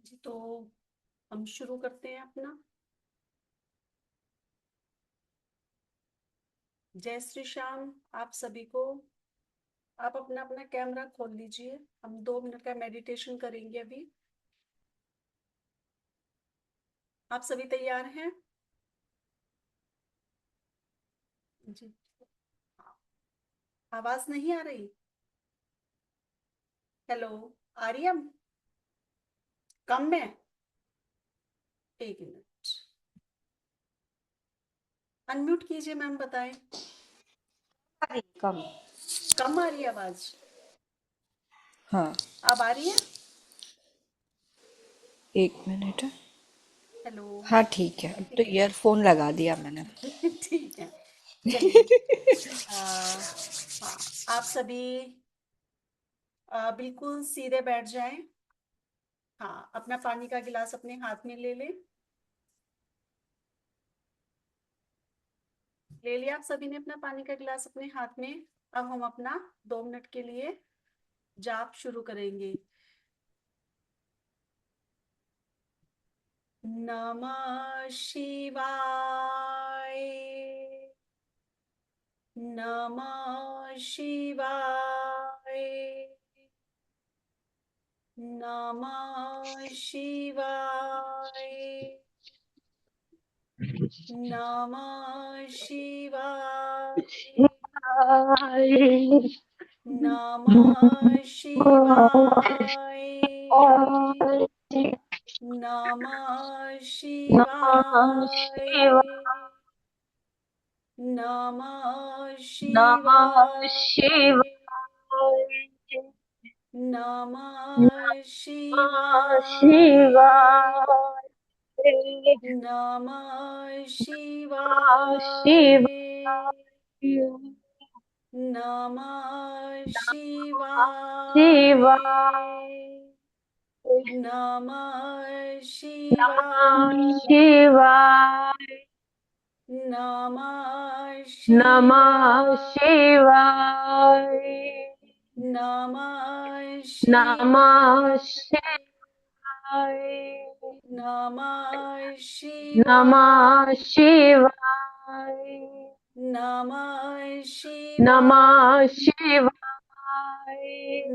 जी, तो हम शुरू करते हैं अपना। जय श्री श्याम आप सभी को। आप अपना अपना कैमरा खोल लीजिए। हम 2 मिनट का मेडिटेशन करेंगे अभी। आप सभी तैयार हैं? जी। आवाज नहीं आ रही? हेलो। आ रही है? कम में? एक मिनट। अनम्यूट कीजिए मैम, बताएं। कम। कम आ रही है आवाज? हाँ। अब आ रही है? एक मिनट। हेलो। हाँ ठीक है, अब तो ठीक ईयरफोन लगा दिया मैंने। है। ठीक है। चलिए। हाँ, आप सभी बिल्कुल सीधे बैठ जाएं। हाँ, अपना पानी का गिलास अपने हाथ में ले लें। ले लिया आप सभी ने अपना पानी का गिलास अपने हाथ में। अब हम अपना 2 मिनट के लिए जाप शुरू करेंगे। नमः शिवाय। नमः शिवाय। नमः शिवाय। नमः शिवाय। नमः शिवाय। नमः शिवाय। नमः शिवाय। नमः शिवाय। नमः शिवाय। नमः शिवाय। नमः शिवाय। नमः शिवाय। नमः शिवाय। नमः शिवाय।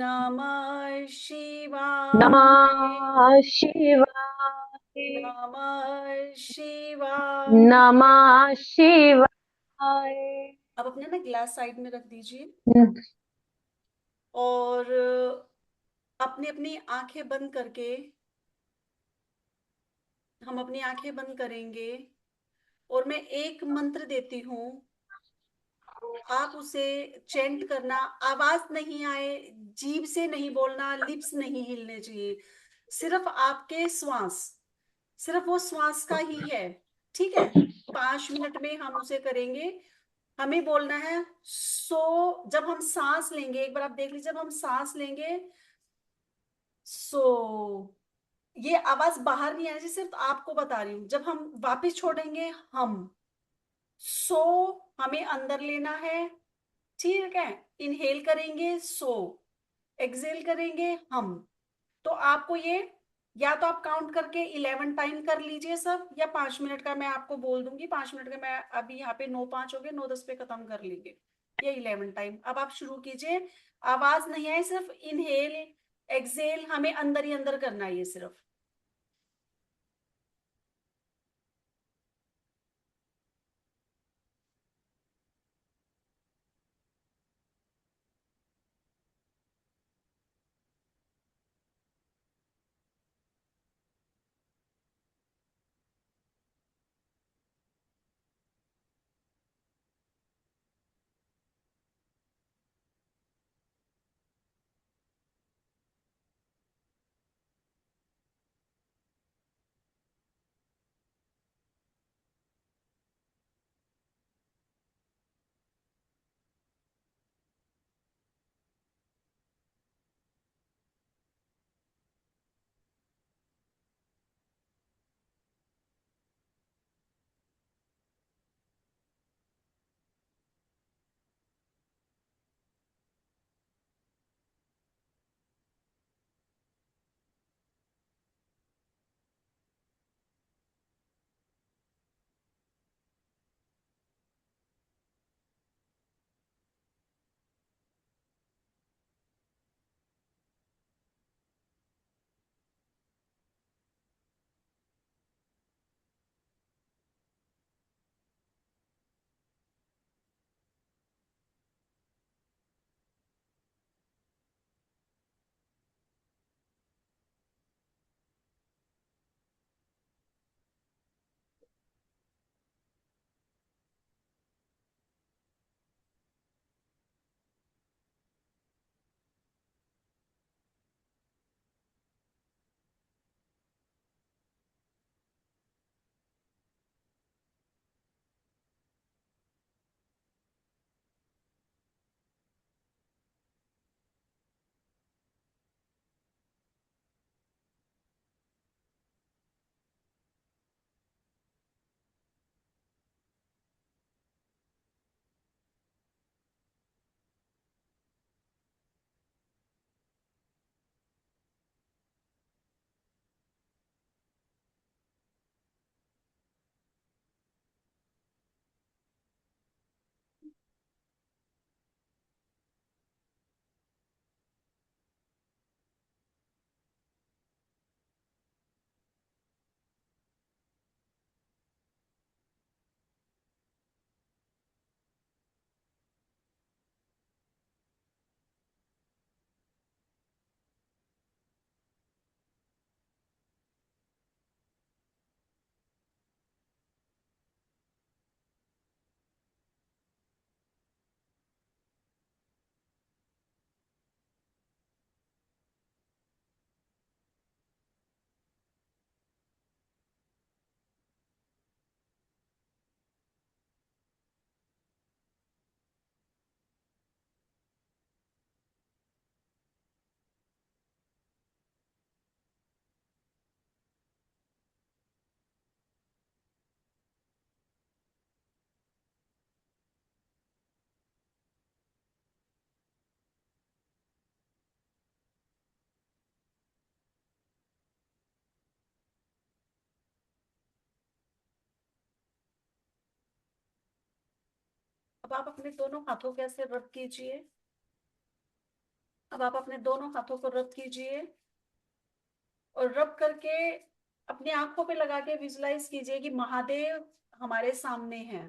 नमः शिवाय। नमः शिवाय। नमः शिवाय। अब अपने ना गिलास साइड में रख दीजिए और अपनी अपनी आंखें बंद करके हम अपनी आंखें बंद करेंगे और मैं एक मंत्र देती हूँ। आप उसे चेंट करना। आवाज नहीं आए, जीभ से नहीं बोलना, लिप्स नहीं हिलने चाहिए। सिर्फ आपके श्वास, सिर्फ वो श्वास का ही है। ठीक है। 5 मिनट में हम उसे करेंगे। हमें बोलना है सो। जब हम सांस लेंगे, एक बार आप देख लीजिए, जब हम सांस लेंगे सो, ये आवाज बाहर नहीं आनी चाहिए। सिर्फ आपको बता रही हूँ। जब हम वापस छोड़ेंगे हम सो, हमें अंदर लेना है। ठीक है। इनहेल करेंगे सो, एक्सेल करेंगे हम। तो आपको ये, या तो आप काउंट करके 11 टाइम कर लीजिए सब, या 5 मिनट का मैं आपको बोल दूंगी। 5 मिनट का मैं अभी यहाँ पे 9:05 हो गए, 9:10 पे खत्म कर लेंगे। ये 11 टाइम। अब आप शुरू कीजिए। आवाज नहीं आए, सिर्फ इनहेल एक्सेल हमें अंदर ही अंदर करना है ये सिर्फ। अब आप अपने दोनों हाथों के ऐसे रब कीजिए। अब आप अपने दोनों हाथों को रब कीजिए और रब करके अपनी आंखों पे लगा के विजुलाइज कीजिए कि महादेव हमारे सामने हैं।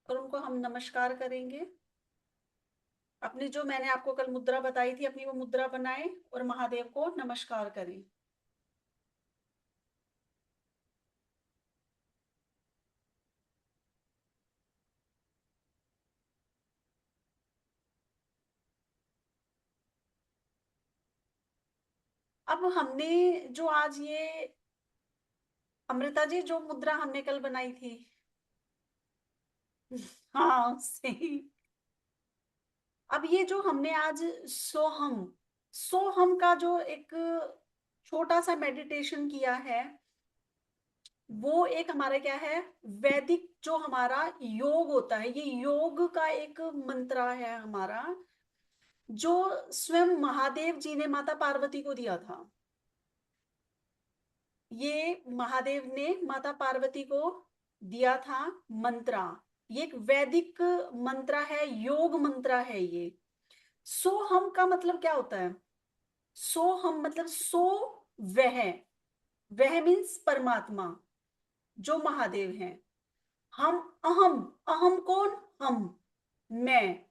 और उनको हम नमस्कार करेंगे। अपनी जो मैंने आपको कल मुद्रा बताई थी, अपनी वो मुद्रा बनाएं और महादेव को नमस्कार करें। अब हमने जो आज ये अमृता जी जो मुद्रा हमने कल बनाई थी, हाँ सही। अब ये जो हमने आज सोहम सोहम का जो एक छोटा सा मेडिटेशन किया है, वो एक हमारा क्या है, वैदिक जो हमारा योग होता है, ये योग का एक मंत्र है हमारा, जो स्वयं महादेव जी ने माता पार्वती को दिया था। ये महादेव ने माता पार्वती को दिया था मंत्रा। ये एक वैदिक मंत्र है, योग मंत्र है ये। सो हम का मतलब क्या होता है? सो हम मतलब सो वह, वह मीन्स परमात्मा जो महादेव हैं। हम अहम, अहम कौन? हम, मैं।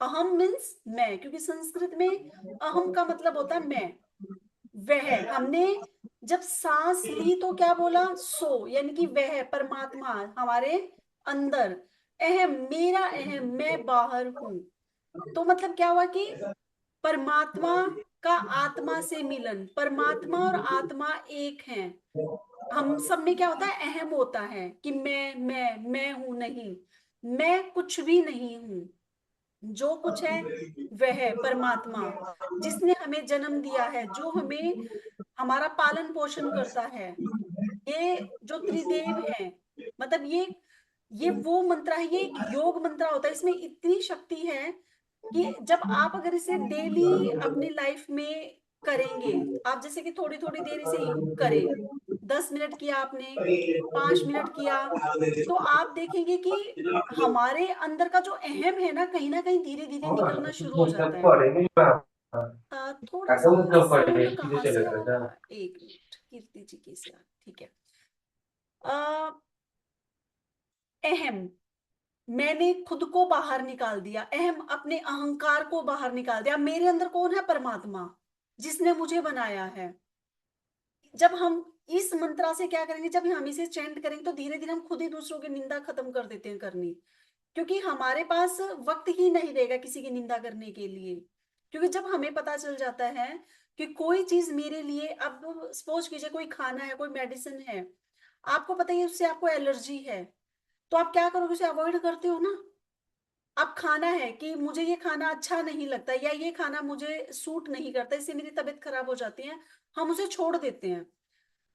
अहम मीन्स मैं, क्योंकि संस्कृत में अहम का मतलब होता है मैं। वह, हमने जब सांस ली तो क्या बोला? सो, यानी कि वह परमात्मा हमारे अंदर। अहम, मेरा अहम, मैं बाहर हूं। तो मतलब क्या हुआ कि परमात्मा का आत्मा से मिलन, परमात्मा और आत्मा एक हैं। हम सब में क्या होता है? अहम होता है कि मैं हूं, नहीं, मैं कुछ भी नहीं हूं। जो कुछ है वह परमात्मा, जिसने हमें जन्म दिया है, जो हमें हमारा पालन पोषण करता है। ये जो त्रिदेव है, मतलब ये वो मंत्र है, ये एक योग मंत्र होता है। इसमें इतनी शक्ति है कि जब आप अगर इसे डेली अपनी लाइफ में करेंगे, आप जैसे कि थोड़ी थोड़ी देर इसे करें, 10 मिनट किया आपने, 5 मिनट किया, तो आप देखेंगे कि हमारे अंदर का जो अहम है ना कहीं धीरे धीरे निकलना शुरू हो जाता है। थोड़ा सा साउंड कहाँ से आ रहा है? 1 मिनट, कीर्ति जी की से ठीक है। अ, अहम, मैंने खुद को बाहर निकाल दिया, अहम अपने अहंकार को बाहर निकाल दिया। मेरे अंदर कौन है? परमात्मा, जिसने मुझे बनाया है। जब हम इस मंत्रा से क्या करेंगे, जब हम इसे चैंट करेंगे, तो धीरे धीरे हम खुद ही दूसरों की निंदा खत्म कर देते हैं करनी, क्योंकि हमारे पास वक्त ही नहीं रहेगा किसी की निंदा करने के लिए। क्योंकि जब हमें पता चल जाता है कि कोई चीज मेरे लिए, अब सपोज कीजिए कोई खाना है, कोई मेडिसिन है, आपको पता है उससे आपको एलर्जी है, तो आप क्या करोगे? उसे अवॉइड करते हो ना। अब खाना है कि मुझे ये खाना अच्छा नहीं लगता, या ये खाना मुझे सूट नहीं करता, इससे मेरी तबीयत खराब हो जाती है, हम उसे छोड़ देते हैं।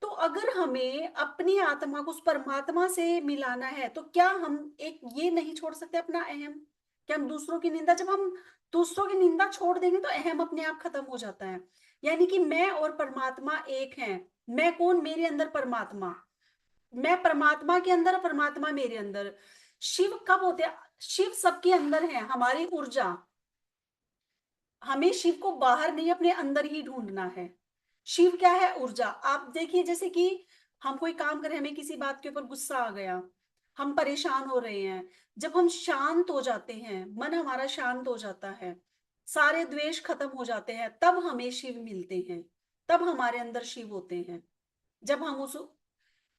तो अगर हमें अपनी आत्मा को उस परमात्मा से मिलाना है, तो क्या हम एक ये नहीं छोड़ सकते अपना अहम? कि हम दूसरों की निंदा, जब हम दूसरों की निंदा छोड़ देंगे तो अहम अपने आप खत्म हो जाता है। यानी कि मैं और परमात्मा एक हैं। मैं कौन? मेरे अंदर परमात्मा, मैं परमात्मा के अंदर, परमात्मा मेरे अंदर। शिव कब होते हैं? शिव सबके अंदर है, हमारी ऊर्जा। हमें शिव को बाहर नहीं, अपने अंदर ही ढूंढना है। शिव क्या है? ऊर्जा। आप देखिए, जैसे कि हम कोई काम करें, हमें किसी बात के ऊपर गुस्सा आ गया, हम परेशान हो रहे हैं, जब हम शांत हो जाते हैं, मन हमारा शांत हो जाता है, सारे द्वेष खत्म हो जाते हैं, तब हमें शिव मिलते हैं, तब हमारे अंदर शिव होते हैं। जब हम उस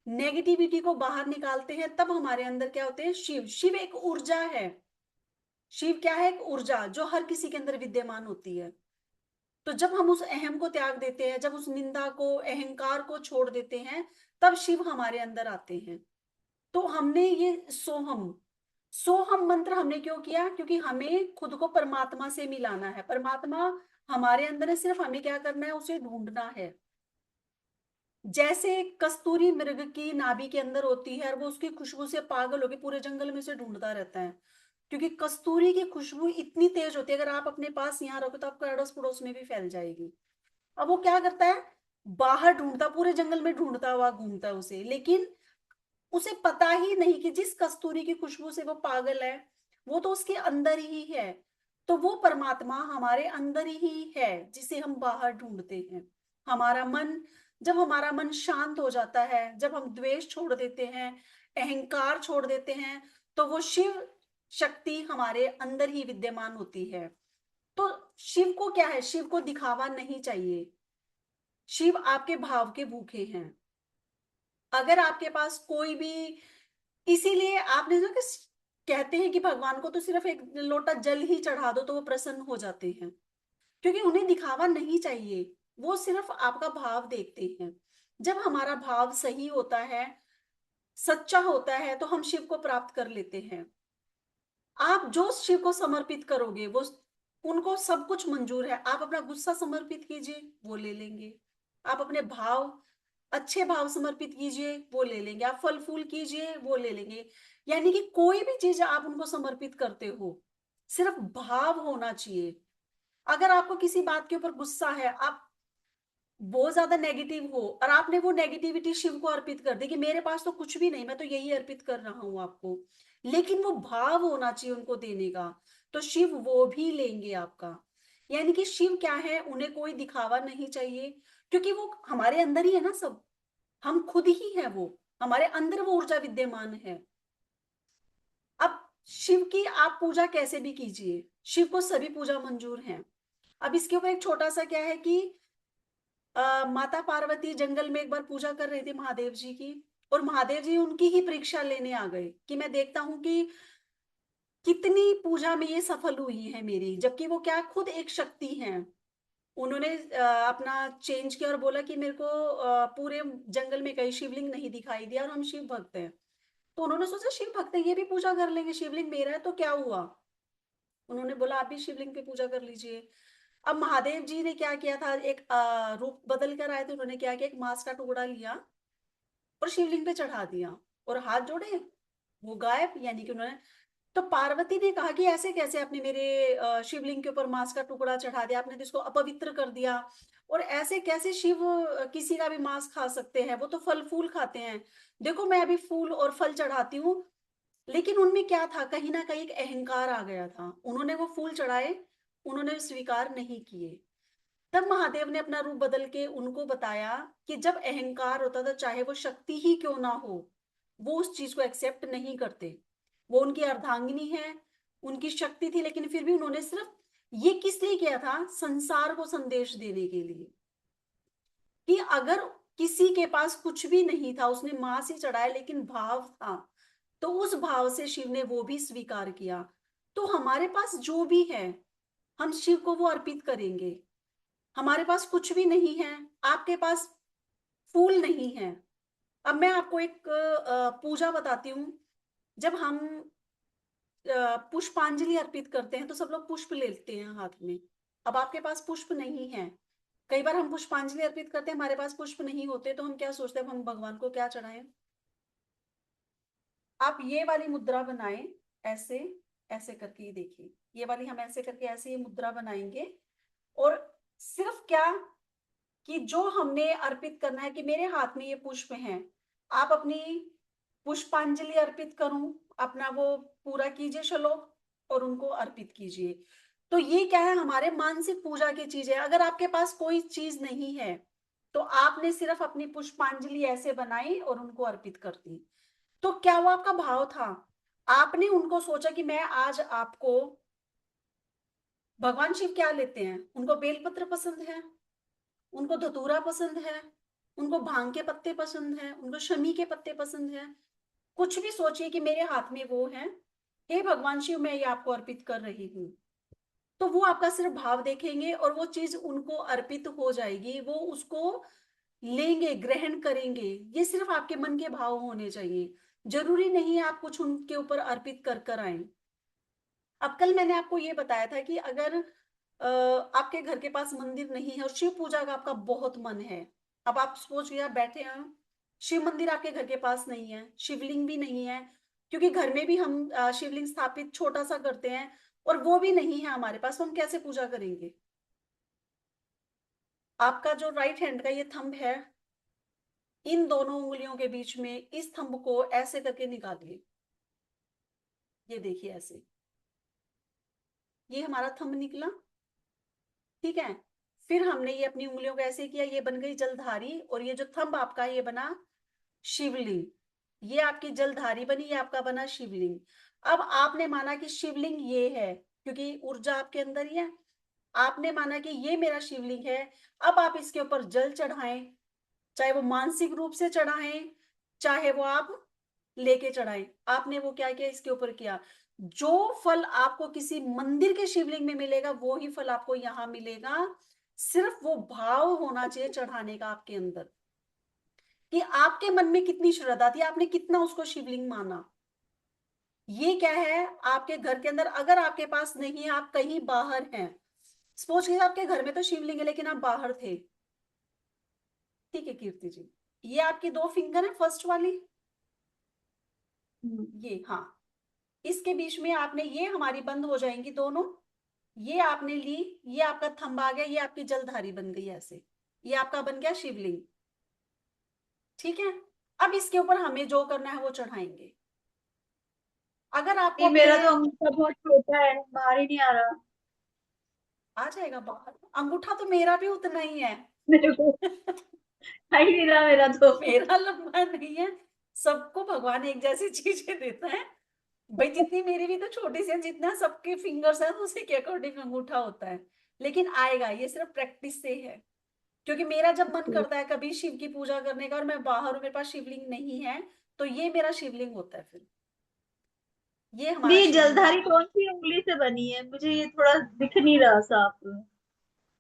नेगेटिविटी को बाहर निकालते हैं, तब हमारे अंदर क्या होते हैं? शिव। शिव एक ऊर्जा है। शिव क्या है? एक ऊर्जा जो हर किसी के अंदर विद्यमान होती है। तो जब हम उस अहम को त्याग देते हैं, जब उस निंदा को, अहंकार को छोड़ देते हैं, तब शिव हमारे अंदर आते हैं। तो हमने ये सोहम, सोहम मंत्र हमने क्यों किया? क्योंकि हमें खुद को परमात्मा से मिलाना है। परमात्मा हमारे अंदर है, सिर्फ हमें क्या करना है? उसे ढूंढना है। जैसे कस्तूरी मृग की नाभि के अंदर होती है और वो उसकी खुशबू से पागल होकर पूरे जंगल में से ढूंढता रहता है, क्योंकि कस्तूरी की खुशबू इतनी तेज होती है, अगर आप अपने पास यहाँ रखो तो आपको अड़ोस पड़ोस में भी फैल जाएगी। अब वो क्या करता है, बाहर ढूंढता, पूरे जंगल में ढूंढता हुआ घूमता है उसे, लेकिन उसे पता ही नहीं कि जिस कस्तूरी की खुशबू से वो पागल है वो तो उसके अंदर ही है। तो वो परमात्मा हमारे अंदर ही है जिसे हम बाहर ढूंढते हैं। हमारा मन, जब हमारा मन शांत हो जाता है, जब हम द्वेष छोड़ देते हैं, अहंकार छोड़ देते हैं, तो वो शिव शक्ति हमारे अंदर ही विद्यमान होती है। तो शिव को क्या है, शिव को दिखावा नहीं चाहिए। शिव आपके भाव के भूखे हैं। अगर आपके पास कोई भी, इसीलिए आपने जो कि कहते हैं कि भगवान को तो सिर्फ एक लोटा जल ही चढ़ा दो तो वो प्रसन्न हो जाते हैं, क्योंकि उन्हें दिखावा नहीं चाहिए। वो सिर्फ आपका भाव देखते हैं। जब हमारा भाव सही होता है, सच्चा होता है, तो हम शिव को प्राप्त कर लेते हैं। आप जो शिव को समर्पित करोगे वो, उनको सब कुछ मंजूर है। आप अपना गुस्सा समर्पित कीजिए, वो ले लेंगे। आप अपने भाव, अच्छे भाव समर्पित कीजिए, वो ले लेंगे। आप फल फूल कीजिए, वो ले लेंगे। यानी कि कोई भी चीज आप उनको समर्पित करते हो, सिर्फ भाव होना चाहिए। अगर आपको किसी बात के ऊपर गुस्सा है, आप बहुत ज्यादा नेगेटिव हो और आपने वो नेगेटिविटी शिव को अर्पित कर दी कि मेरे पास तो कुछ भी नहीं, मैं तो यही अर्पित कर रहा हूं आपको, लेकिन वो भाव होना चाहिए उनको देने का, तो शिव वो भी लेंगे आपका। यानी कि शिव क्या है, उन्हें कोई दिखावा नहीं चाहिए, क्योंकि वो हमारे अंदर ही है ना सब। हम खुद ही है वो, हमारे अंदर वो ऊर्जा विद्यमान है। अब शिव की आप पूजा कैसे भी कीजिए, शिव को सभी पूजा मंजूर है। अब इसके ऊपर एक छोटा सा क्या है कि माता पार्वती जंगल में एक बार पूजा कर रही थी महादेव जी की, और महादेव जी उनकी ही परीक्षा लेने आ गए कि मैं देखता हूं कि कितनी पूजा में ये सफल हुई है मेरी, जबकि वो क्या खुद एक शक्ति हैं। उन्होंने अपना चेंज किया और बोला कि मेरे को पूरे जंगल में कहीं शिवलिंग नहीं दिखाई दिया और हम शिव भक्त हैं। तो उन्होंने सोचा शिव भक्त है, ये भी पूजा कर लेंगे, शिवलिंग मेरा है तो क्या हुआ। उन्होंने बोला आप भी शिवलिंग पे पूजा कर लीजिए। अब महादेव जी ने क्या किया था, एक रूप बदल कर आए थे। उन्होंने क्या किया, एक मांस का टुकड़ा लिया और शिवलिंग पे चढ़ा दिया, और हाथ जोड़े, वो गायब। यानी कि उन्होंने, तो पार्वती ने कहा कि ऐसे कैसे आपने मेरे शिवलिंग के ऊपर मांस का टुकड़ा चढ़ा दिया, आपने तो इसको अपवित्र कर दिया। और ऐसे कैसे शिव किसी का भी मांस खा सकते हैं, वो तो फल फूल खाते हैं। देखो मैं अभी फूल और फल चढ़ाती हूँ, लेकिन उनमें क्या था, कहीं ना कहीं एक अहंकार आ गया था। उन्होंने वो फूल चढ़ाए, उन्होंने स्वीकार नहीं किए। तब महादेव ने अपना रूप बदल के उनको बताया कि जब अहंकार होता था, चाहे वो शक्ति ही क्यों ना हो, वो उस चीज को एक्सेप्ट नहीं करते। वो उनकी अर्धांगिनी है, उनकी शक्ति थी, लेकिन फिर भी उन्होंने सिर्फ ये किस लिए किया था, संसार को संदेश देने के लिए कि अगर किसी के पास कुछ भी नहीं था, उसने मांस ही चढ़ाया लेकिन भाव था, तो उस भाव से शिव ने वो भी स्वीकार किया। तो हमारे पास जो भी है, हम शिव को वो अर्पित करेंगे। हमारे पास कुछ भी नहीं है, आपके पास फूल नहीं है। अब मैं आपको एक पूजा बताती हूँ। जब हम पुष्पांजलि अर्पित करते हैं तो सब लोग पुष्प लेते हैं हाथ में। अब आपके पास पुष्प नहीं है, कई बार हम पुष्पांजलि अर्पित करते हैं, हमारे पास पुष्प नहीं होते, तो हम क्या सोचते हैं, हम भगवान को क्या चढ़ाएं। आप ये वाली मुद्रा बनाएं, ऐसे, ऐसे करके ही देखिए, ये वाली हम ऐसे करके ऐसे ही मुद्रा बनाएंगे। और सिर्फ क्या, कि जो हमने अर्पित करना है कि मेरे हाथ में ये पुष्प हैं, आप अपनी पुष्पांजलि अर्पित करूं, अपना वो पूरा कीजिए श्लोक और उनको अर्पित कीजिए। तो ये क्या है, हमारे मानसिक पूजा की चीज है। अगर आपके पास कोई चीज नहीं है, तो आपने सिर्फ अपनी पुष्पांजलि ऐसे बनाई और उनको अर्पित कर दी। तो क्या वो आपका भाव था, आपने उनको सोचा कि मैं आज आपको, भगवान शिव क्या लेते हैं, उनको बेलपत्र पसंद है, उनको धतूरा पसंद है, उनको भांग के पत्ते पसंद है, उनको शमी के पत्ते पसंद है। कुछ भी सोचिए कि मेरे हाथ में वो है, हे भगवान शिव मैं ये आपको अर्पित कर रही हूँ। तो वो आपका सिर्फ भाव देखेंगे और वो चीज उनको अर्पित हो जाएगी, वो उसको लेंगे, ग्रहण करेंगे। ये सिर्फ आपके मन के भाव होने चाहिए, जरूरी नहीं है आप कुछ उनके ऊपर अर्पित कर कर आए। अब कल मैंने आपको ये बताया था कि अगर आपके घर के पास मंदिर नहीं है और शिव पूजा का आपका बहुत मन है, अब आप सपोज आप बैठे हैं, शिव मंदिर आपके घर के पास नहीं है, शिवलिंग भी नहीं है, क्योंकि घर में भी हम शिवलिंग स्थापित छोटा सा करते हैं, और वो भी नहीं है हमारे पास, तो हम कैसे पूजा करेंगे? आपका जो राइट हैंड का ये थंब है, इन दोनों उंगलियों के बीच में इस थंब को ऐसे करके निकालिए। ये देखिए ऐसे, ये हमारा थंब निकला। ठीक है, फिर हमने ये अपनी उंगलियों को ऐसे किया, ये बन गई जलधारी, और ये जो थंब आपका ये बना शिवलिंग। ये आपकी जलधारी बनी, ये आपका बना शिवलिंग। अब आपने माना कि शिवलिंग ये है, क्योंकि ऊर्जा आपके अंदर ही है। आपने माना कि ये मेरा शिवलिंग है। अब आप इसके ऊपर जल चढ़ाएं, चाहे वो मानसिक रूप से चढ़ाएं, चाहे वो आप लेके चढ़ाएं। आपने वो क्या किया, इसके ऊपर किया। जो फल आपको किसी मंदिर के शिवलिंग में मिलेगा, वो ही फल आपको यहाँ मिलेगा। सिर्फ वो भाव होना चाहिए चढ़ाने का आपके अंदर, कि आपके मन में कितनी श्रद्धा थी, आपने कितना उसको शिवलिंग माना। ये क्या है, आपके घर के अंदर अगर आपके पास नहीं है, आप कहीं बाहर हैं, सपोज कीजिए आपके घर में तो शिवलिंग है लेकिन आप बाहर थे। ठीक है कीर्ति जी, ये आपकी दो फिंगर है, फर्स्ट वाली, ये, हाँ। इसके बीच में आपने, ये हमारी बंद हो जाएंगी दोनों। ये आपने ली, ये आपका थंब आ गया, ये आपकी जलधारी बन गई ऐसे। ये आपका बन गया शिवलिंग। ठीक है, अब इसके ऊपर हमें जो करना है वो चढ़ाएंगे। अगर आपको नहीं, अपने, मेरा तो अंगूठा बहुत छोटा है, बाहर ही नहीं आ रहा। आ जाएगा बाहर। अंगूठा तो मेरा भी उतना ही है। मेरे को आ ही नहीं रहा मेरा तो। मेरा लंबा नहीं है। सबको भगवान एक जैसी चीजें देता है। भाई जितनी मेरी भी तो छोटी सी है, जितना सबके फिंगर्स है उसी के अकॉर्डिंग अंगूठा होता है। लेकिन आएगा, ये सिर्फ प्रैक्टिस से है। क्योंकि मेरा जब मन करता है कभी शिव की पूजा करने का, और मैं बाहर हूं, मेरे पास शिवलिंग नहीं है, तो ये मेरा शिवलिंग होता है फिर। ये हमारा ये शिवलिंग जलधारी होता है। कौन सी उंगली से बनी है? मुझे ये थोड़ा दिख नहीं रहा साफ।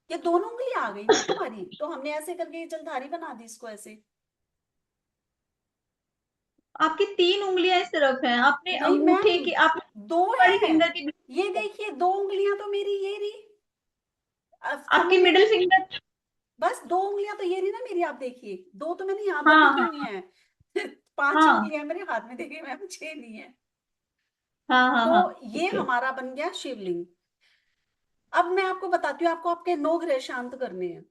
ये दोनों उंगली आ गई ना तुम्हारी, तो हमने ऐसे करके ये जलधारी बना दी इसको ऐसे। आपकी 3 उंगलियां इस तरफ हैं, आपने नहीं अंगूठे मैम, की, आपने दो बड़ी है। फिंगर की, ये देखिए, दो उंगलियां तो मेरी ये रही, अब थंब आपकी मेरा, मिडिल फिंगर। बस दो उंगलियां तो ये रही ना मेरी, आप देखिए, दो तो मैंने यहाँ बंद हाँ की हुई हाँ हैं। 5 हाँ उंगलियां मेरे हाथ में, देखिए मैम 6 नहीं है। हाँ हाँ तो हाँ। ये ठीक है। हमारा बन गया शिवलिंग। अब मैं आपको बताती हूँ, आपको आपके 9 ग्रह शांत करने हैं।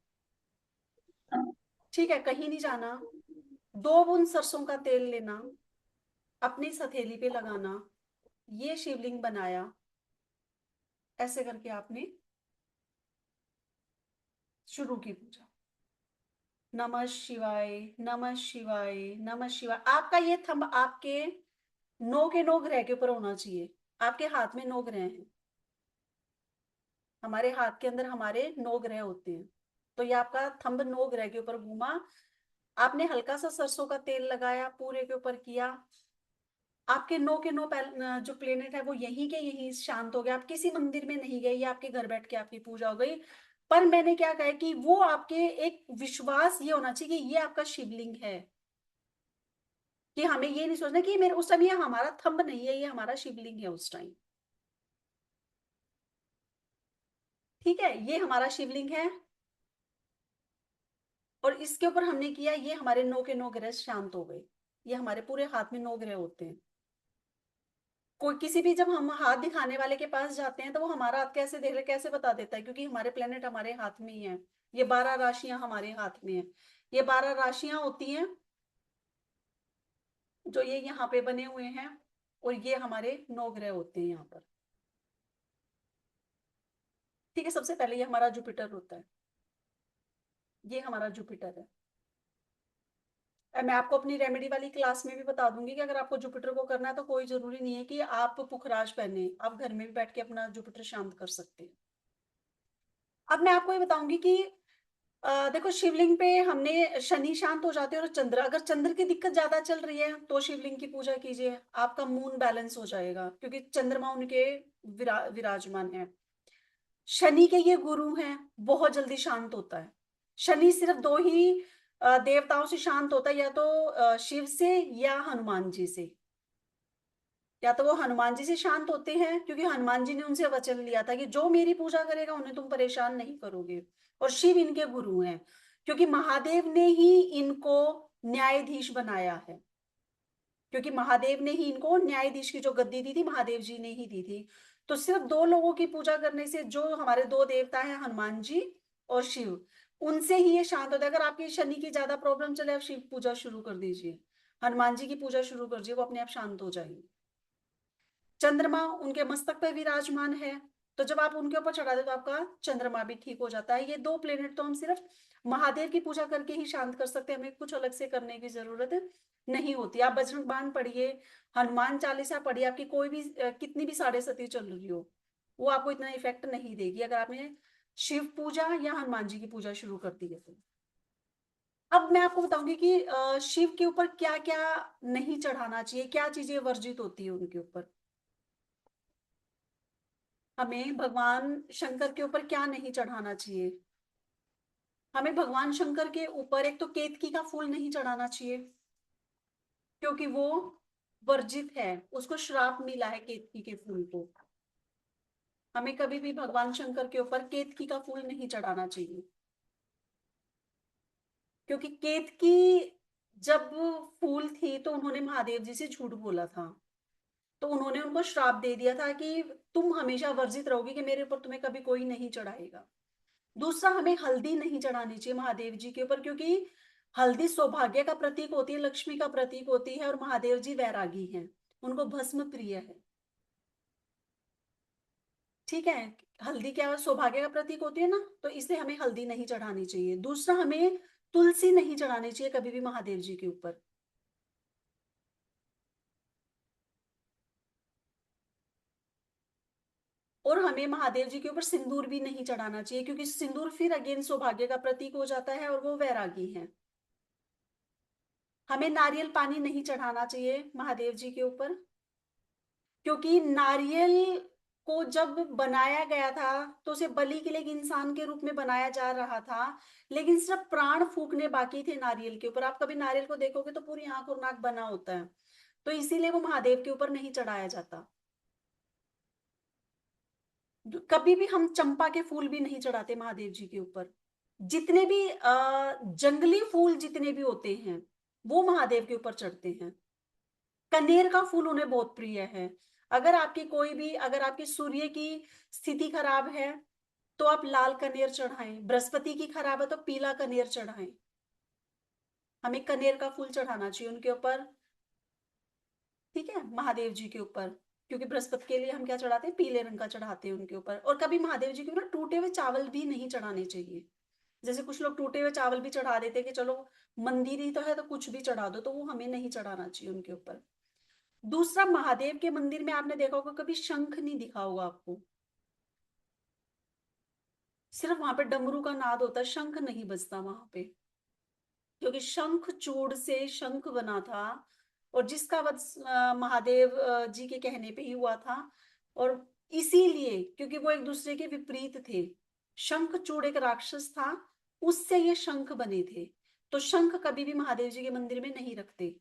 ठीक है, कहीं नहीं जाना। 2 बूंद सरसों का तेल लेना, अपनी हथेली पे लगाना, ये शिवलिंग बनाया, ऐसे करके आपने शुरू की पूजा। नमः शिवाय, नमः शिवाय, नमः शिवाय। आपका ये थंब आपके 9 के 9 ग्रह के ऊपर होना चाहिए। आपके हाथ में 9 ग्रह हैं। हमारे हाथ के अंदर हमारे 9 ग्रह होते हैं। तो ये आपका थंब 9 ग्रह के ऊपर घूमा। आपने हल्का सा सरसों का तेल लगाया, पूरे के ऊपर किया। आपके 9 के 9 जो प्लेनेट है वो यहीं के यहीं शांत हो गया। आप किसी मंदिर में नहीं गए, ये आपके घर बैठ के आपकी पूजा हो गई। पर मैंने क्या कहा कि वो आपके एक विश्वास ये होना चाहिए कि ये आपका शिवलिंग है, कि हमें ये नहीं सोचना कि मेरे उस टाइम ये हमारा थंब नहीं है, ये हमारा शिवलिंग है उस टाइम। ठीक है, ये हमारा शिवलिंग है, और इसके ऊपर हमने किया, ये हमारे 9 के 9 ग्रह शांत हो गए। ये हमारे पूरे हाथ में 9 ग्रह होते हैं। कोई किसी भी, जब हम हाथ दिखाने वाले के पास जाते हैं तो वो हमारा हाथ कैसे देख रहे, कैसे बता देता है, क्योंकि हमारे प्लेनेट हमारे हाथ में ही है। ये 12 राशियां हमारे हाथ में है। ये 12 राशियां होती हैं जो ये यहाँ पे बने हुए हैं, और ये हमारे 9 ग्रह होते हैं यहाँ पर। ठीक है, सबसे पहले ये हमारा जुपिटर होता है। ये हमारा जुपिटर है। मैं आपको अपनी रेमेडी वाली क्लास में भी बता दूंगी कि अगर आपको जुपिटर को करना है तो कोई जरूरी नहीं है कि आप पुखराज पहने, आप घर में भी बैठ के अपना जुपिटर शांत कर सकते हैं। अब मैं आपको ये बताऊंगी कि देखो, शिवलिंग पे हमने शनि शांत हो जाते हैं, और चंद्र, अगर चंद्र की दिक्कत ज्यादा चल रही है तो शिवलिंग की पूजा कीजिए, आपका मून बैलेंस हो जाएगा, क्योंकि चंद्रमा उनके विराजमान है। शनि के ये गुरु हैं, बहुत जल्दी शांत होता है। शनि सिर्फ दो ही देवताओं से शांत होता है, या तो शिव से या हनुमान जी से। या तो वो हनुमान जी से शांत होते हैं, क्योंकि हनुमान जी ने उनसे वचन लिया था कि जो मेरी पूजा करेगा उन्हें तुम परेशान नहीं करोगे। और शिव इनके गुरु हैं, क्योंकि महादेव ने ही इनको न्यायाधीश बनाया है। क्योंकि महादेव ने ही इनको न्यायाधीश की जो गद्दी दी थी महादेव जी ने ही दी थी। तो सिर्फ दो लोगों की पूजा करने से, जो हमारे दो देवता हैं हनुमान जी और शिव, उनसे ही ये शांत होता है। अगर आपकी शनि की ज्यादा प्रॉब्लम चले, आप शिव पूजा शुरू कर दीजिए, हनुमान जी की पूजा शुरू कर दीजिए, वो अपने आप शांत हो जाएंगे। चंद्रमा उनके मस्तक पे विराजमान है, तो जब आप उनके ऊपर चढ़ा दे तो आपका चंद्रमा भी ठीक हो जाता है। ये दो प्लेनेट तो हम सिर्फ महादेव की पूजा करके ही शांत कर सकते हैं, हमें कुछ अलग से करने की जरूरत नहीं होती। आप बजरंग बाण पढ़िए, हनुमान चालीसा पढ़िए, आपकी कोई भी कितनी भी साढ़े सती चल रही हो, वो आपको इतना इफेक्ट नहीं देगी अगर आपने शिव पूजा या हनुमान जी की पूजा शुरू कर दी है तो। अब मैं आपको बताऊंगी कि शिव के ऊपर क्या क्या नहीं चढ़ाना चाहिए, क्या चीजें वर्जित होती है उनके ऊपर। हमें भगवान शंकर के ऊपर क्या नहीं चढ़ाना चाहिए? हमें भगवान शंकर के ऊपर एक तो केतकी का फूल नहीं चढ़ाना चाहिए, क्योंकि वो वर्जित है, उसको श्राप मिला है केतकी के फूल को। हमें कभी भी भगवान शंकर के ऊपर केतकी का फूल नहीं चढ़ाना चाहिए, क्योंकि केतकी जब फूल थी तो उन्होंने महादेव जी से झूठ बोला था, तो उन्होंने उनको श्राप दे दिया था कि तुम हमेशा वर्जित रहोगे, कि मेरे ऊपर तुम्हें कभी कोई नहीं चढ़ाएगा। दूसरा, हमें हल्दी नहीं चढ़ानी चाहिए महादेव जी के ऊपर, क्योंकि हल्दी सौभाग्य का प्रतीक होती है, लक्ष्मी का प्रतीक होती है, और महादेव जी वैरागी हैं, उनको भस्म प्रिय है। ठीक है, हल्दी क्या सौभाग्य का प्रतीक होती है ना, तो इसलिए हमें हल्दी नहीं चढ़ानी चाहिए। दूसरा, हमें तुलसी नहीं चढ़ानी चाहिए कभी भी महादेव जी के ऊपर। और हमें महादेव जी के ऊपर सिंदूर भी नहीं चढ़ाना चाहिए, क्योंकि सिंदूर फिर अगेन सौभाग्य का प्रतीक हो जाता है, और वो वैरागी है। हमें नारियल पानी नहीं चढ़ाना चाहिए महादेव जी के ऊपर, क्योंकि नारियल को जब बनाया गया था तो उसे बलि के लिए एक इंसान के रूप में बनाया जा रहा था, लेकिन सिर्फ प्राण फूकने बाकी थे नारियल के ऊपर। आप कभी नारियल को देखोगे तो पूरी आंख और नाक बना होता है, तो इसीलिए वो महादेव के ऊपर नहीं चढ़ाया जाता। कभी भी हम चंपा के फूल भी नहीं चढ़ाते महादेव जी के ऊपर। जितने भी जंगली फूल जितने भी होते हैं वो महादेव के ऊपर चढ़ते हैं। कनेर का फूल उन्हें बहुत प्रिय है। अगर आपकी सूर्य की स्थिति खराब है तो आप लाल कनेर चढ़ाएं, बृहस्पति की खराब है तो पीला कनेर चढ़ाएं। हमें कनेर का फूल चढ़ाना चाहिए उनके ऊपर, ठीक है, महादेव जी के ऊपर। क्योंकि बृहस्पति के लिए हम क्या चढ़ाते हैं, पीले रंग का चढ़ाते हैं उनके ऊपर। और कभी महादेव जी के ऊपर टूटे हुए चावल भी नहीं चढ़ाने चाहिए। जैसे कुछ लोग टूटे हुए चावल भी चढ़ा देते हैं कि चलो मंदिर ही तो है तो कुछ भी चढ़ा दो, तो वो हमें नहीं चढ़ाना चाहिए उनके ऊपर। दूसरा, महादेव के मंदिर में आपने देखा होगा कभी शंख नहीं दिखा होगा आपको, सिर्फ वहां पे डमरू का नाद होता है, शंख नहीं बजता वहां पे, क्योंकि शंख चूड़ से शंख बना था, और जिसका वध महादेव जी के कहने पे ही हुआ था। और इसीलिए, क्योंकि वो एक दूसरे के विपरीत थे, शंख चूड़ एक राक्षस था, उससे ये शंख बने थे। तो शंख कभी भी महादेव जी के मंदिर में नहीं रखते।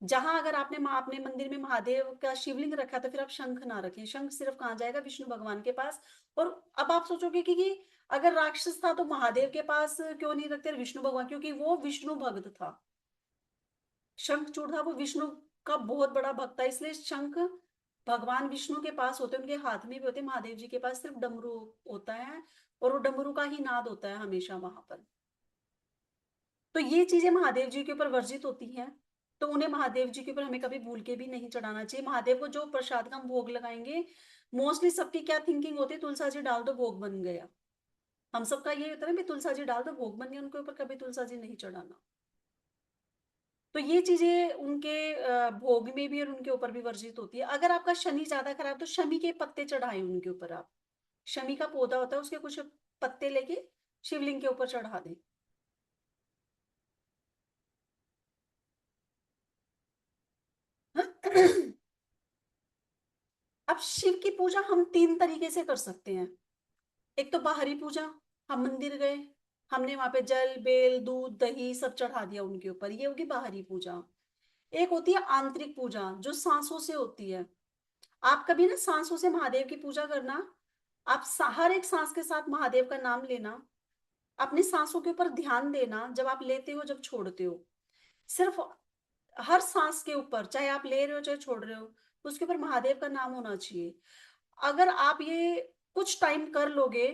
जहां अगर आपने अपने मंदिर में महादेव का शिवलिंग रखा तो फिर आप शंख ना रखें। शंख सिर्फ कहाँ जाएगा, विष्णु भगवान के पास। और अब आप सोचोगे कि अगर राक्षस था तो महादेव के पास क्यों नहीं रखते विष्णु भगवान, क्योंकि वो विष्णु भक्त था। शंखचूड़ था, वो विष्णु का बहुत बड़ा भक्त था, इसलिए शंख भगवान विष्णु के पास होते हैं, उनके हाथ में भी होते हैं। महादेव जी के पास सिर्फ डमरू होता है, और वो डमरू का ही नाद होता है हमेशा वहां पर। तो ये चीजें महादेव जी के ऊपर वर्जित होती हैं, तो उन्हें महादेव जी के ऊपर हमें कभी भूल के भी नहीं चढ़ाना चाहिए। महादेव को जो प्रसाद का हम भोग लगाएंगे, मोस्टली सबकी क्या थिंकिंग होती है, तुलसा जी डाल दो भोग बन गया। हम सबका ये होता है ना, तुलसा जी डाल दो भोग बन गया, उनके ऊपर कभी तुलसा जी नहीं चढ़ाना। तो ये चीजें उनके भोग में भी और उनके ऊपर भी वर्जित होती है। अगर आपका शनि ज्यादा खराब तो शमी के पत्ते चढ़ाए उनके ऊपर आप। शमी का पौधा होता है, उसके कुछ पत्ते लेके शिवलिंग के ऊपर चढ़ा दें। अब शिव की पूजा हम तीन तरीके से कर सकते हैं। एक तो बाहरी पूजा, हम मंदिर गए, हमने वहां पे जल बेल दूध दही सब चढ़ा दिया उनके ऊपर, ये होगी बाहरी पूजा। एक होती है आंतरिक पूजा, जो सांसों से होती है। आप कभी ना सांसों से महादेव की पूजा करना, आप हर एक सांस के साथ महादेव का नाम लेना, अपनी सांसों के ऊपर ध्यान देना, जब आप लेते हो जब छोड़ते हो, सिर्फ हर सांस के ऊपर, चाहे आप ले रहे हो चाहे छोड़ रहे हो, उसके ऊपर महादेव का नाम होना चाहिए। अगर आप ये कुछ टाइम कर लोगे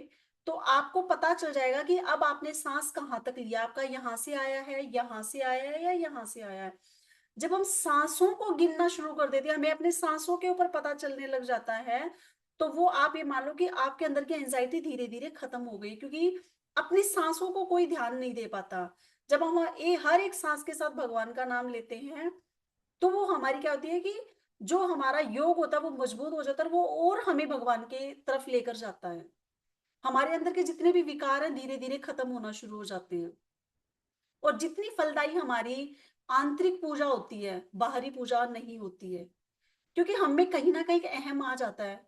तो आपको पता चल जाएगा कि अब आपने सांस कहाँ तक लिया, आपका यहाँ से आया है, यहाँ से आया है, या यहाँ से आया है। जब हम सांसों को गिनना शुरू कर देते हैं, हमें अपने सांसों के ऊपर पता चलने लग जाता है, तो वो आप ये मान लो कि आपके अंदर की एंजाइटी धीरे धीरे खत्म हो गई, क्योंकि अपनी सांसों को कोई ध्यान नहीं दे पाता। जब हम हर एक सांस के साथ भगवान का नाम लेते हैं, तो वो हमारी क्या होती है कि जो हमारा योग होता है वो मजबूत हो जाता है, वो और हमें भगवान के तरफ लेकर जाता है। हमारे अंदर के जितने भी विकार हैं धीरे धीरे खत्म होना शुरू हो जाते हैं। और जितनी फलदायी हमारी आंतरिक पूजा होती है, बाहरी पूजा नहीं होती है, क्योंकि हम में कहीं ना कहीं अहम आ जाता है।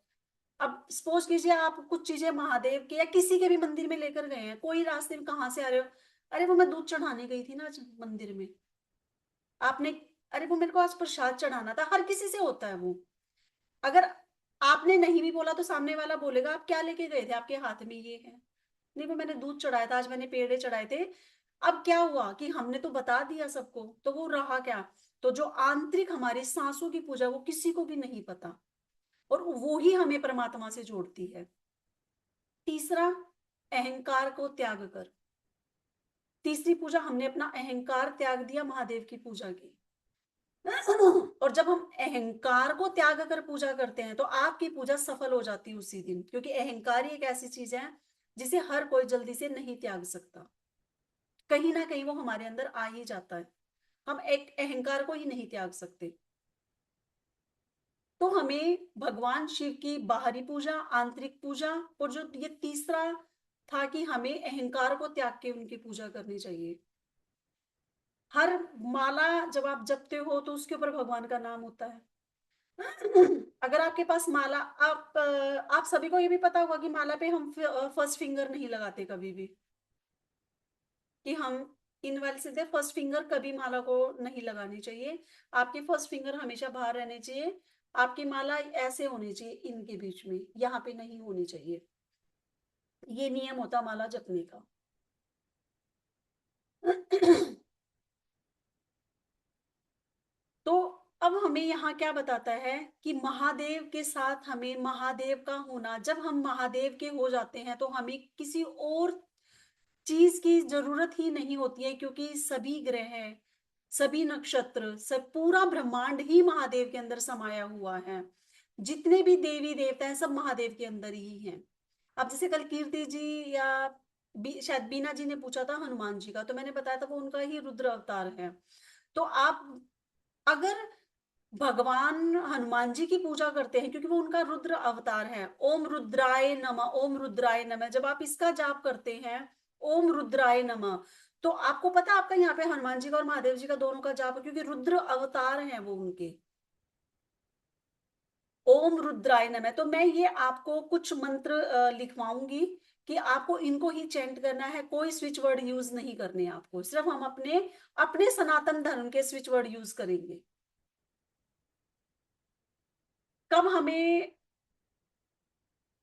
अब सपोज कीजिए आप कुछ चीजें महादेव के या किसी के भी मंदिर में लेकर गए हैं, कोई रास्ते में कहाँ से आ रहे हो, अरे वो मैं दूध चढ़ाने गई थी ना आज मंदिर में, आपने, अरे वो मेरे को आज प्रसाद चढ़ाना था। हर किसी से होता है वो। अगर आपने नहीं भी बोला तो सामने वाला बोलेगा आप क्या लेके गए थे, आपके हाथ में ये है। नहीं, वो मैंने दूध चढ़ाया था, आज मैंने पेड़े चढ़ाए थे। अब क्या हुआ कि हमने तो बता दिया सबको, तो वो रहा क्या? तो जो आंतरिक हमारी सांसों की पूजा, वो किसी को भी नहीं पता, और वो ही हमें परमात्मा से जोड़ती है। तीसरा, अहंकार को त्याग कर। तीसरी पूजा, हमने अपना अहंकार त्याग दिया महादेव की पूजा की। और जब हम अहंकार को त्याग कर पूजा करते हैं तो आपकी पूजा सफल हो जाती है उसी दिन, क्योंकि अहंकार ही एक ऐसी चीज है जिसे हर कोई जल्दी से नहीं त्याग सकता। कहीं ना कहीं वो हमारे अंदर आ ही जाता है, हम एक अहंकार को ही नहीं त्याग सकते। तो हमें भगवान शिव की बाहरी पूजा, आंतरिक पूजा, और जो ये तीसरा था कि हमें अहंकार को त्याग के उनकी पूजा करनी चाहिए। हर माला जब आप जपते हो तो उसके ऊपर भगवान का नाम होता है। अगर आपके पास माला, आप सभी को ये भी पता होगा कि माला पे हम फर्स्ट फिंगर नहीं लगाते कभी भी, कि हम इन वाले सीधे फर्स्ट फिंगर कभी माला को नहीं लगानी चाहिए। आपके फर्स्ट फिंगर हमेशा बाहर रहने चाहिए। आपकी माला ऐसे होनी चाहिए, इनके बीच में, यहाँ पे नहीं होनी चाहिए। ये नियम होता माला जपने का। तो अब हमें यहाँ क्या बताता है कि महादेव के साथ हमें महादेव का होना, जब हम महादेव के हो जाते हैं तो हमें किसी और चीज की जरूरत ही नहीं होती है, क्योंकि सभी ग्रह, सभी नक्षत्र, सब पूरा ब्रह्मांड ही महादेव के अंदर समाया हुआ है। जितने भी देवी देवता हैं सब महादेव के अंदर ही हैं। अब जैसे कल कीर्ति जी या शायद बीना जी ने पूछा था हनुमान जी का, तो मैंने बताया था वो उनका ही रुद्र अवतार है। तो आप अगर भगवान हनुमान जी की पूजा करते हैं, क्योंकि वो उनका रुद्र अवतार है, ओम रुद्राय नमः, ओम रुद्राय नमः, जब आप इसका जाप करते हैं, ओम रुद्राय नमः, तो आपको पता आपका यहाँ पे हनुमान जी का और महादेव जी का दोनों का जाप है, क्योंकि रुद्र अवतार है वो उनके। ओम रुद्राय नमः। तो मैं ये आपको कुछ मंत्र लिखवाऊंगी कि आपको इनको ही चैंट करना है, कोई स्विच वर्ड यूज नहीं करने आपको, सिर्फ हम अपने अपने सनातन धर्म के स्विच वर्ड यूज करेंगे। कब हमें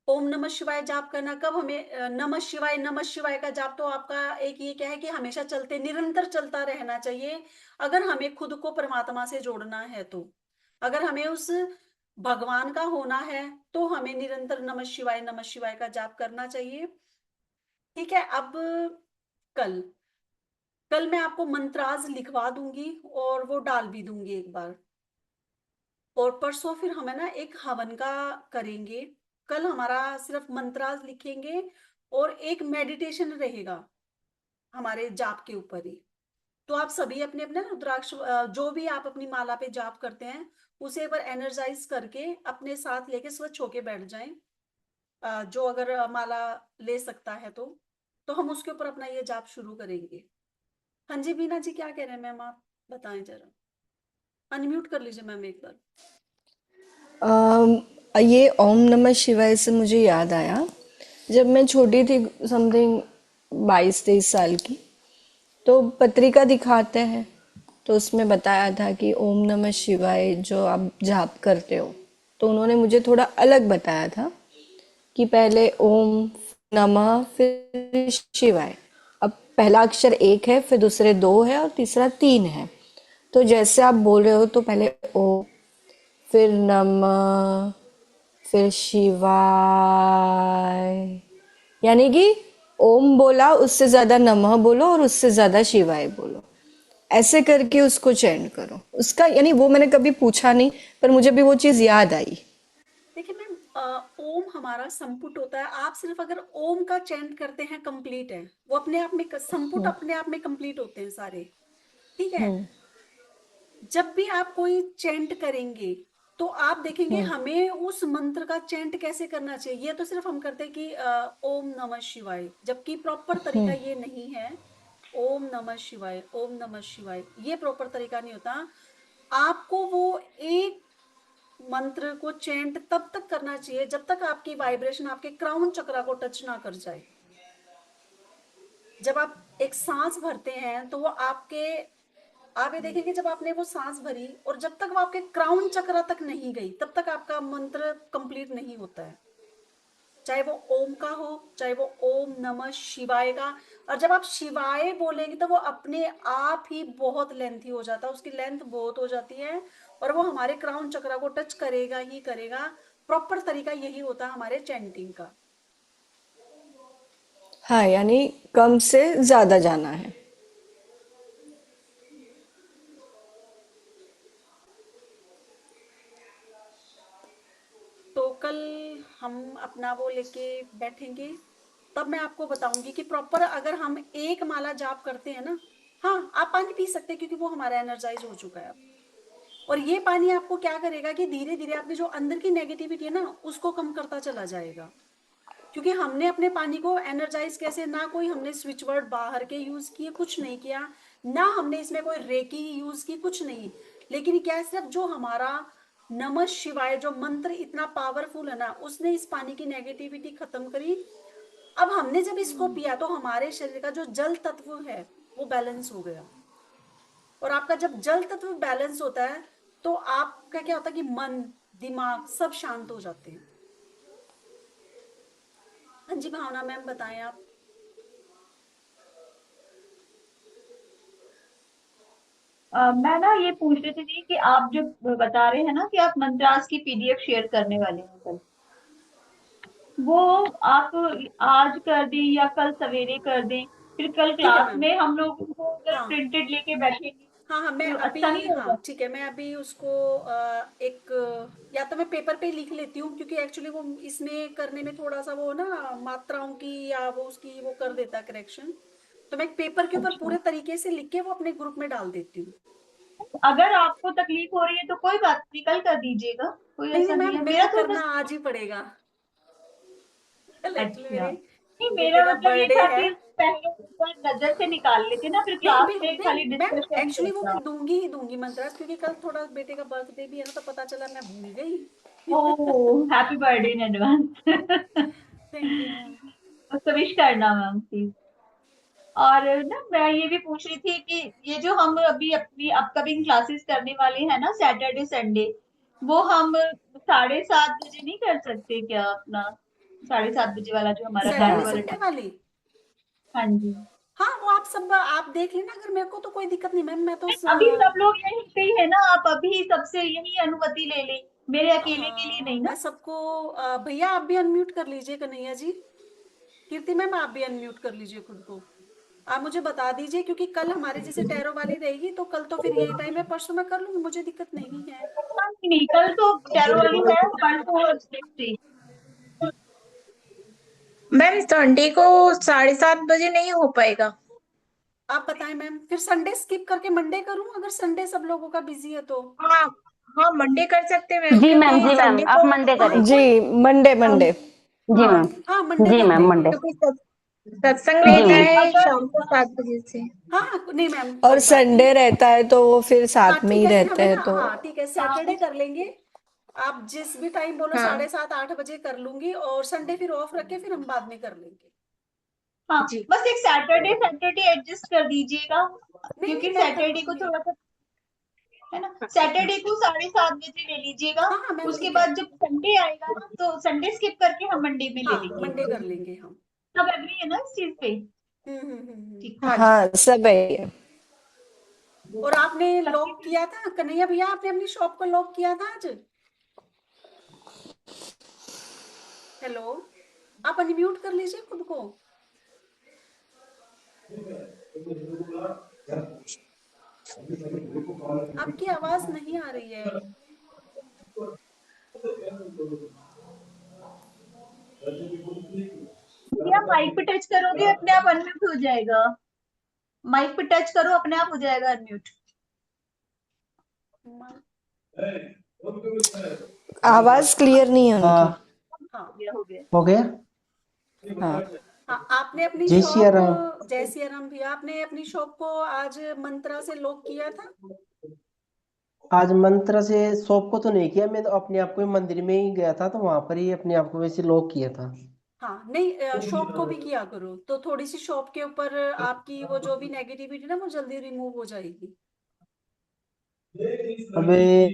ओम नमः शिवाय जाप करना, कब हमें नमः शिवाय का जाप, तो आपका एक ये क्या है कि हमेशा चलते, निरंतर चलता रहना चाहिए। अगर हमें खुद को परमात्मा से जोड़ना है तो, अगर हमें उस भगवान का होना है तो हमें निरंतर नमः शिवाय का जाप करना चाहिए। ठीक है। अब कल कल मैं आपको मंत्राज लिखवा दूंगी और वो डाल भी दूंगी एक बार। और परसों फिर हमें ना एक हवन का करेंगे। कल हमारा सिर्फ मंत्रास लिखेंगे और एक मेडिटेशन रहेगा हमारे जाप के ऊपर ही। तो आप सभी अपने अपने रुद्राक्ष जो भी आप अपनी माला पे जाप करते हैं उसे एक बार एनर्जाइज करके अपने साथ लेके स्वच्छ होके बैठ जाएं। जो अगर माला ले सकता है तो हम उसके ऊपर अपना ये जाप शुरू करेंगे। हाँ जी बीना जी, क्या कह रहे हैं मैम, आप बताएं जरा, अनम्यूट कर लीजिए मैम एक बार। ये ओम नमः शिवाय से मुझे याद आया, जब मैं छोटी थी, समथिंग 22-23 साल की, तो पत्रिका दिखाते हैं, तो उसमें बताया था कि ओम नमः शिवाय जो आप जाप करते हो, तो उन्होंने मुझे थोड़ा अलग बताया था कि पहले ओम, नमः, फिर शिवाय। अब पहला अक्षर एक है, फिर दूसरे दो है और तीसरा तीन है। तो जैसे आप बोल रहे हो तो पहले ओ, फिर नमः, फिर शिवाय, यानी कि ओम बोला उससे ज्यादा नमः बोलो और उससे ज्यादा शिवाय बोलो, ऐसे करके उसको चैंट करो उसका, यानी वो मैंने कभी पूछा नहीं, पर मुझे भी वो चीज याद आई। देखिए मैम, ओम हमारा संपुट होता है। आप सिर्फ अगर ओम का चैंट करते हैं, कंप्लीट है वो, अपने आप में संपुट अपने आप में कंप्लीट होते हैं सारे। ठीक है। जब भी आप कोई चैंट करेंगे तो आप देखेंगे हमें उस मंत्र का चैंट कैसे करना चाहिए। ये तो सिर्फ हम करते हैं कि ओम नमः शिवाय, जबकि प्रॉपर तरीका ये नहीं है। ओम नमः शिवाय, ओम नमः शिवाय, ये प्रॉपर तरीका नहीं होता। आपको वो एक मंत्र को चैंट तब तक करना चाहिए जब तक आपकी वाइब्रेशन आपके क्राउन चक्रा को टच ना कर जाए। जब आप एक सांस भरते हैं तो वो आपके, आप ये देखेंगे जब आपने वो सांस भरी और जब तक वो आपके क्राउन चक्र तक नहीं गई तब तक आपका मंत्र कंप्लीट नहीं होता है। चाहे वो ओम का हो, चाहे वो ओम नमः शिवाय का। और जब आप शिवाय बोलेंगे तो वो अपने आप ही बहुत लेंथी हो जाता है, उसकी लेंथ बहुत हो जाती है और वो हमारे क्राउन चक्र को टच करेगा ही करेगा। प्रॉपर तरीका यही होता है हमारे चैंटिंग का। हाँ, यानी कम से ज्यादा जाना है। तो कल हम अपना वो लेके बैठेंगे, तब मैं आपको बताऊंगी कि प्रॉपर अगर हम एक माला जाप करते हैं ना। हाँ, आप पानी पी सकते हैं क्योंकि वो हमारा एनर्जाइज हो चुका है अब। और ये पानी आपको क्या करेगा कि धीरे धीरे आपकी जो अंदर की नेगेटिविटी है ना उसको कम करता चला जाएगा। क्योंकि हमने अपने पानी को एनर्जाइज कैसे, ना कोई हमने स्विच वर्ड बाहर के यूज किए, कुछ नहीं किया। ना हमने इसमें कोई रेकी यूज की, कुछ नहीं। लेकिन क्या है, सिर्फ जो हमारा नमः शिवाय जो मंत्र इतना पावरफुल है ना, उसने इस पानी की नेगेटिविटी खत्म करी। अब हमने जब इसको पिया तो हमारे शरीर का जो जल तत्व है वो बैलेंस हो गया। और आपका जब जल तत्व बैलेंस होता है तो आपका क्या होता है कि मन, दिमाग सब शांत हो जाते हैं। हाँ जी भावना मैम, बताएं आप। मैं ना ये पूछ रही थी कि आप जो बता रहे हैं ना कि आप मंत्रास की पीडीएफ शेयर करने वाले हैं कल, वो आप आज कर दें या कल सवेरे कर दें, फिर कल ठीक है क्लास मैम। में हम लोग उनको अगर हाँ प्रिंटेड लेके बैठेंगे हाँ हाँ, मैं तो अच्छा अभी, नहीं हाँ होगा? ठीक है, मैं अभी उसको एक, या तो मैं पेपर पे लिख लेती हूँ क्योंकि एक्चुअली वो इसमें करने में थोड़ा सा वो ना मात्राओं की या वो उसकी वो कर देता है करेक्शन। तो मैं एक पेपर के ऊपर अच्छा, पूरे तरीके से लिख के वो अपने ग्रुप में डाल देती हूँ। अगर आपको तकलीफ हो रही है तो कोई बात नहीं, कल कर दीजिएगा, कोई नहीं नहीं ऐसा नहीं मैम, है। मेरे मेरा को तो करना बस, आज ही पड़ेगा। कल एक्चुअली अच्छा मेरे नहीं, बेटे मेरा का मतलब ये बर्थडे था है। कि पहले एक बार नजर से निकाल लेते ना, फिर नहीं क्लास में नहीं खाली मैम, डिस्कशन ही एक्चुअली वो होता। मैं दूंगी ही दूंगी मंत्रास, क्योंकि कल थोड़ा बेटे का बर्थडे भी है ना, तो पता चला मैं भूल गई। Oh, happy birthday in advance. Thank you ma'am. उसको विश करना मैम प्लीज। और ना मैं ये भी पूछ रही थी कि ये जो हम अभी अपनी अपकमिंग क्लासेस करने वाले हैं ना, सैटरडे संडे, वो हम 7:30 बजे नहीं कर सकते क्या अपना? 7:30 बजे वाला जो हमारा सैटरडे बैंक हाँ, वाला संडे टाइम। वाली। हाँ जी। हाँ, वो आप सब आप देख लेना, अगर मेरे को तो कोई दिक्कत नहीं मैम, मैं तो अभी सब लोग यहीं पे ही है ना, आप अभी सबसे यही अनुमति ले लें, मेरे अकेले के लिए हाँ नहीं मैं ना। सबको, भैया आप भी अनम्यूट कर लीजिए, कन्हैया जी। कीर्ति मैम आप भी अनम्यूट कर लीजिए खुद को। आप मुझे बता दीजिए क्योंकि कल हमारे जैसे टैरो वाली रहेगी तो कल तो फिर यही टाइम है, परसों मैं कर लूंगी, मुझे दिक्कत नहीं है। नहीं नहीं, कल तो टैरो वाली है, परसों नेक्स्ट डे। मैम संडे को 7:30 बजे नहीं हो पाएगा। आप बताएं मैम, फिर संडे स्किप करके मंडे करूं अगर संडे सब लोगों का बिजी है तो। हाँ, हाँ मंडे कर सकते हैं मैम, जी मैम, क्योंकि जी मैम, संडे आप को मंडे हाँ करें। जी, कोई, मंडे हम, मंडे। जी हाँ मैम। हाँ मंडे जी कर मैम, लेंगे। मंडे। क्योंकि सत्संग जी रहता नहीं, मैम। है अगर शाम को 7 बजे से। हाँ हाँ, नहीं मैम और कोई बात नहीं। संडे रहता है तो वो फिर हाँ साथ में ठीक ही है, फिर रहते हमें हैं ना, तो। हाँ ठीक है, हाँ सैटरडे कर लेंगे। आप जिस भी टाइम बोलो, हाँ 7:30 8 बजे कर लूंगी, और संडे फिर ऑफ रख के फिर हम बाद में कर लेंगे। हाँ, जी। बस एक सैटरडे सैटरडे एडजस्ट कर दीजिएगा, नहीं नहीं, क्योंकि मैं कर सैटरडे को लूंगी। थोड़ा सा है ना, सैटरडे को 7:30 बजे ले लीजिएगा। हाँ हाँ मैम उसके ठीक है। बाद जब संडे आएगा ना, तो संडे स्किप करके हम मंडे में ले हाँ लेंगे। मंडे कर लेंगे हम। सब एग्री है ना इस चीज पे? हम्म। ठीक। हाँ जी। हाँ, सब है ये। और आपने लॉक किया था कन्हैया भैया, आपने अपनी शॉप को लॉक किया था आज? हेलो, आप अनम्यूट कर लीजिए खुद को। आपकी आवाज नहीं आ रही है। भैया माइक पे टच करोगे अपने आप अनम्यूट हो जाएगा। माइक पे टच करो अपने आप हो जाएगा अनम्यूट। म- आवाज क्लियर नहीं है उनकी। हाँ, हाँ हो गया। हो गया। हाँ। हाँ, आपने अपनी जय सिया शॉप, राम। जय सिया राम भैया, आपने अपनी शॉप को आज मंत्रा से लॉक किया था? आज मंत्र से शॉप को तो नहीं किया, मैं तो अपने आप को ही मंदिर में ही गया था, तो वहां पर ही अपने आप को वैसे लॉक किया था। हाँ नहीं, शॉप को भी किया करो तो थोड़ी सी शॉप के ऊपर आपकी वो जो भी नेगेटिविटी ना वो जल्दी रिमूव हो जाएगी। अबे